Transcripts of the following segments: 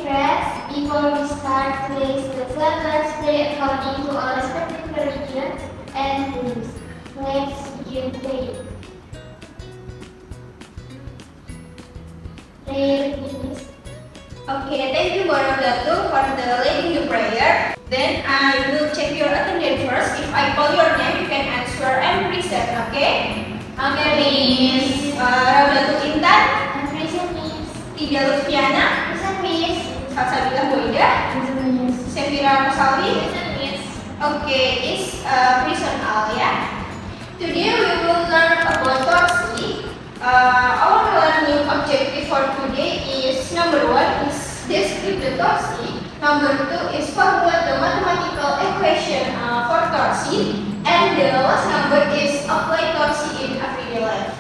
friends, before we start, please let's pray according to our respective religions and beliefs. Let's begin prayer. Prayer begins. Okay, thank you Barodatu for the leading the prayer. Then I will check your attendance first. If I call your name, you can answer and present, okay? Okay, Miss. Barodatu Intan. And present Miss. Ida Lutfiana. Present Miss. Salsabila Boyda. Present Miss. Sefira Rosaldi. Present Miss. Okay, it's personal, ya. Today we will learn about Torsi. Our learning objective for today is number 1 is describe the Torsi. Number 2 is formulate the mathematical equation for Torsi. And the last number is apply Torsi in everyday life.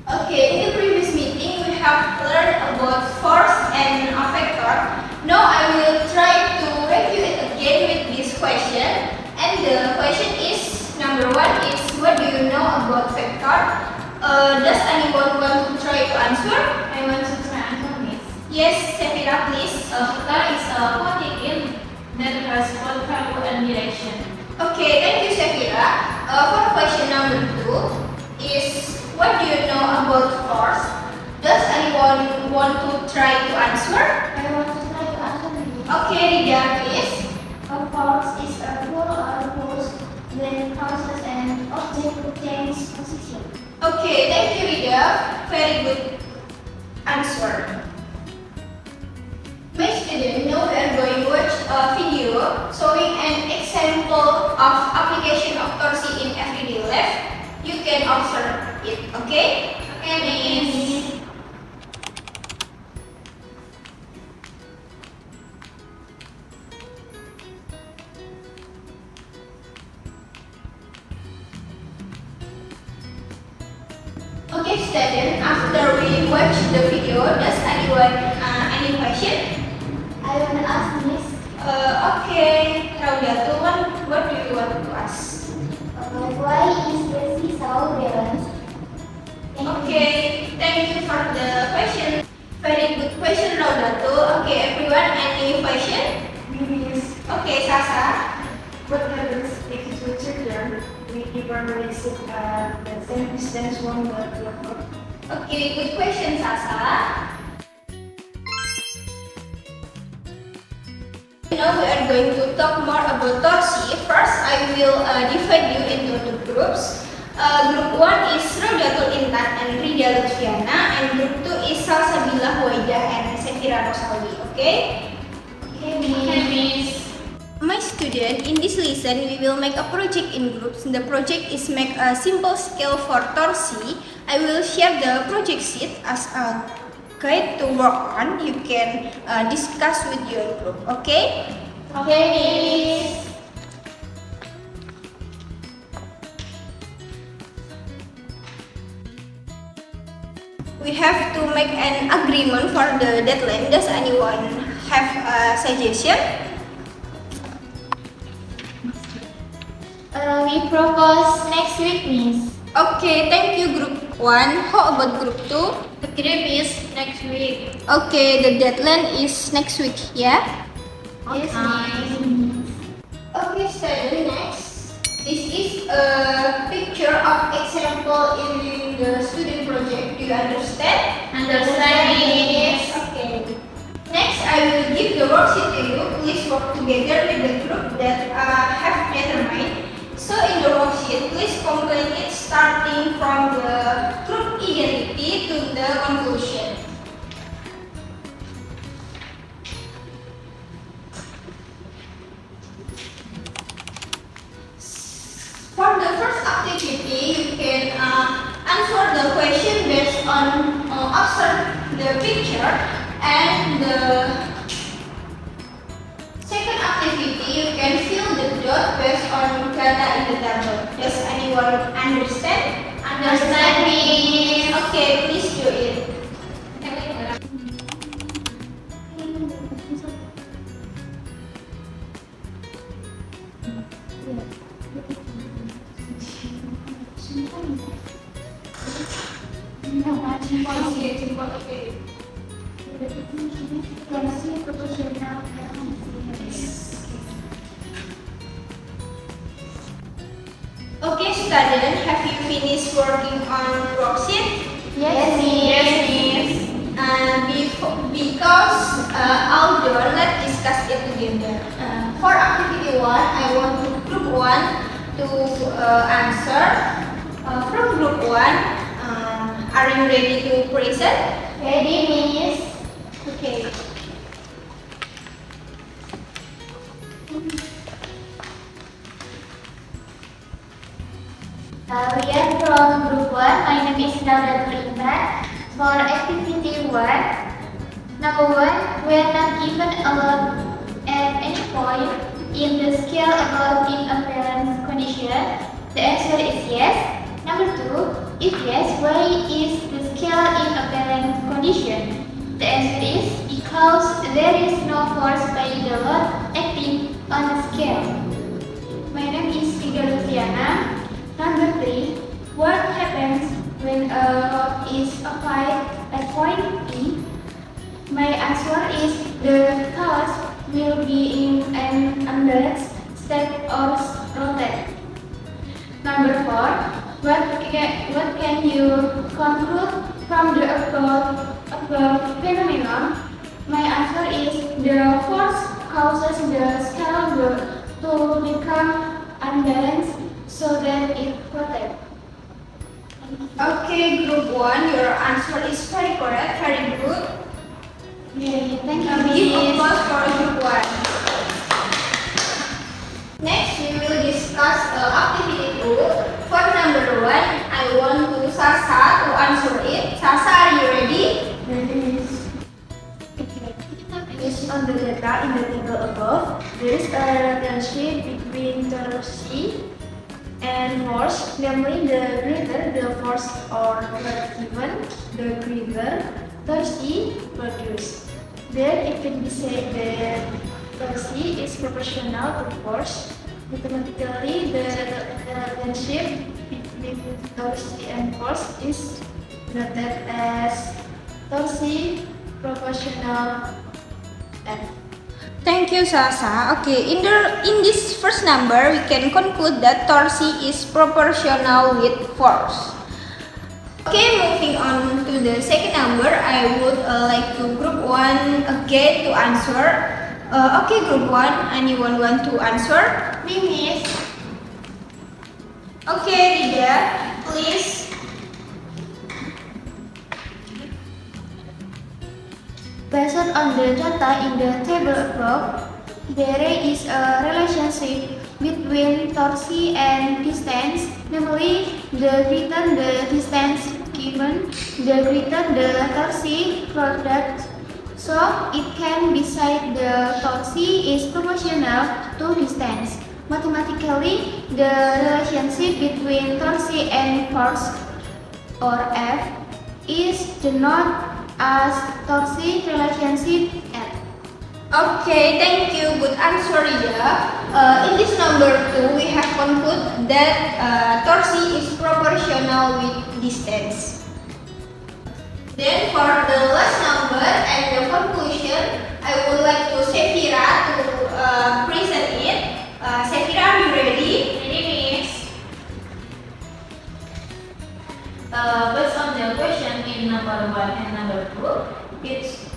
Okay, in the previous meeting we have learned about force and a vector. Now I will try to review it again with this question. And the question is number 1 is what do you know about vector? Does anyone want to try to answer? I want to try answer Miss. Yes, Sefira, please. Vector is a quantity that has both value and direction. Okay, thank you, Sefira. For question number 2 is what do you know about force? Does anyone want to try to answer? I want to try to answer Miss. Okay, Rida, please. A force is a pull or force when causes an object to change position. Okay, thank you, Rida. Very good answer. My student, now we are going to watch a video showing an example of application of Torsi in everyday life. You can observe it, okay? Okay, Miss. Okay, student, after we watch the video, does anyone any question? I want to ask Miss, Okay, Raudatu, what do you want to ask? why is the seesaw balanced? Okay, thank you for the question. Very good question, Raudatu. Okay, everyone, any question? Miss, Okay, Sasa. What happens if two children never sit at the same distance one but apart? Okay, good question, Sasa. Now we are going to talk more about Torsi. First, I will divide you into two groups. Group 1 is Raudatul Intan and Rida Lutfiana, and group 2 is Salsabila Huwaida and Sefira Rosaldi. Okay? Okay, Miss. My student, in this lesson we will make a project in groups. The project is make a simple scale for Torsi. I will share the project sheet as a guide to work on. You can discuss with your group. Okay? Okay, Miss. We have to make an agreement for the deadline. Does anyone have a suggestion? We propose next week, Miss. Okay, thank you group 1. How about group 2? The group is next week. Okay, the deadline is next week, yeah? Yes, Miss. Okay, student, next. This is a picture of example in the student project. Do you understand? Understand, Miss. Okay. Next, I will give the worksheet to you. Please work together with the group that have determined. So in the worksheet, please complete it starting from the group identity to the conclusion. For the first activity, you can answer the question based on observe the picture, and the second activity you can fill the dot based on data in the table. Does anyone understand? Understand, Miss. Okay, please do it. Okay. finished working on worksheet? Yes, Miss. And because outdoor, let's discuss it together. For activity 1, I want to group 1 to answer. From group 1, are you ready to present? Ready, Miss. Okay. We are from Group 1. My name is Naudatul Intan. For activity 1, number 1, we are not given a lot at any point in the scale about in appearance condition. The answer is yes. Number 2, if yes, why is the scale in appearance condition? The answer is because there is no force by the load acting on the scale. My name is Ida Luciana. Number 3, what happens when a load is applied at point P? My answer is the task will be in an unbalanced state or rotate. Number 4, what can you conclude from the above phenomenon? My answer is the force causes the scale to become unbalanced so that it rotates. Okay, group 1, your answer is very correct, very good. Yeah, thank you, Give Miss. applause for group 1. Next, we will discuss activity 2. For number 1, I want to Sasa to answer it. Sasa, are you ready? Based on the data in the table above, there is a relationship between torsion and force, namely the greater the force or work given, the greater torsion produced. Then it can be said that torsion is proportional to force. Mathematically, the relationship between torsion and force is noted as torsion proportional F. Thank you, Sasa. Okay, in this first number, we can conclude that torsion is proportional with force. Okay, moving on to the second number, I would like to group 1 again to answer. Okay, group 1, anyone want to answer? Me, Miss. Okay, Rida, please. Based on the data in the table above, there is a relationship between torsion and distance, namely the greater the distance given, the greater the torsion product. So it can be said the torsion is proportional to distance. Mathematically, the relationship between torsion and force or F is denoted as torsion relationship F. Okay, thank you. Good answer, Rida. In this number 2, we have concluded that torsion is proportional with distance. Then for the last number and the conclusion, I would like to Sefira to present it. Sefira, are you ready? Ready, Miss. Based on the question in number 1 and number 2, if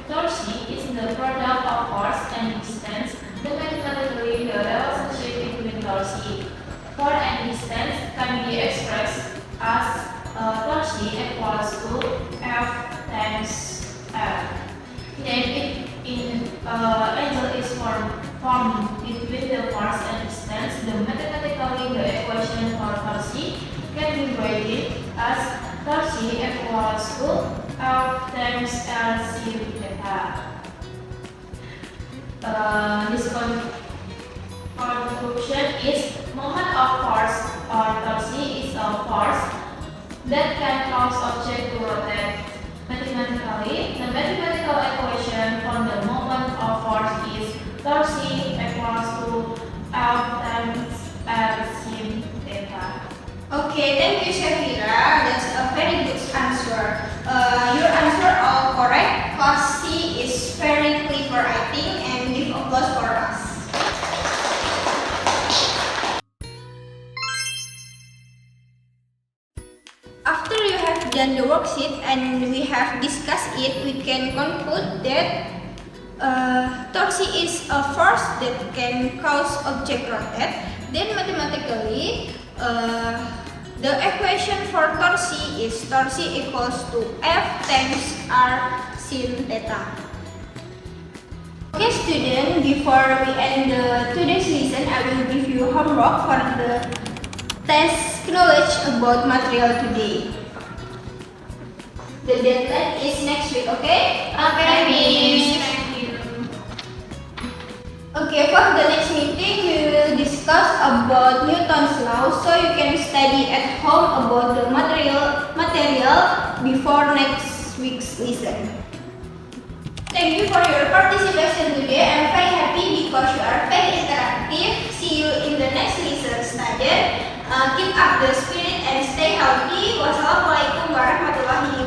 torsion is the product of force and distance, then mathematically the relationship between torsion, force and distance can be expressed as torsion equals to F times F. Then if angle is formed between the force and distance, then mathematically the equation for torsion can be written as torsion equals to F times L sin theta. This conclusion is moment of force or torsion is a force that can cause object to rotate. Mathematically, the mathematical equation for the moment of force is torsion equals to F times L sin theta. Okay, thank you, Sefira. That's a very good answer. Your answer all correct. Class C is very clever, I think, and give applause for us. in the worksheet and we have discussed it, we can conclude that torsi is a force that can cause object rotate. Then mathematically, the equation for torsi is torsi equals to F times R sin theta. Okay student, before we end today's lesson, I will give you homework for the test knowledge about material today. The deadline is next week, okay? Okay, Miss. Okay, for the next meeting, we will discuss about Newton's law, so you can study at home about the material before next week's lesson. Thank you for your participation today. I'm very happy because you are very interactive. See you in the next lesson, student. Keep up the spirit and stay healthy. Wassalamualaikum warahmatullahi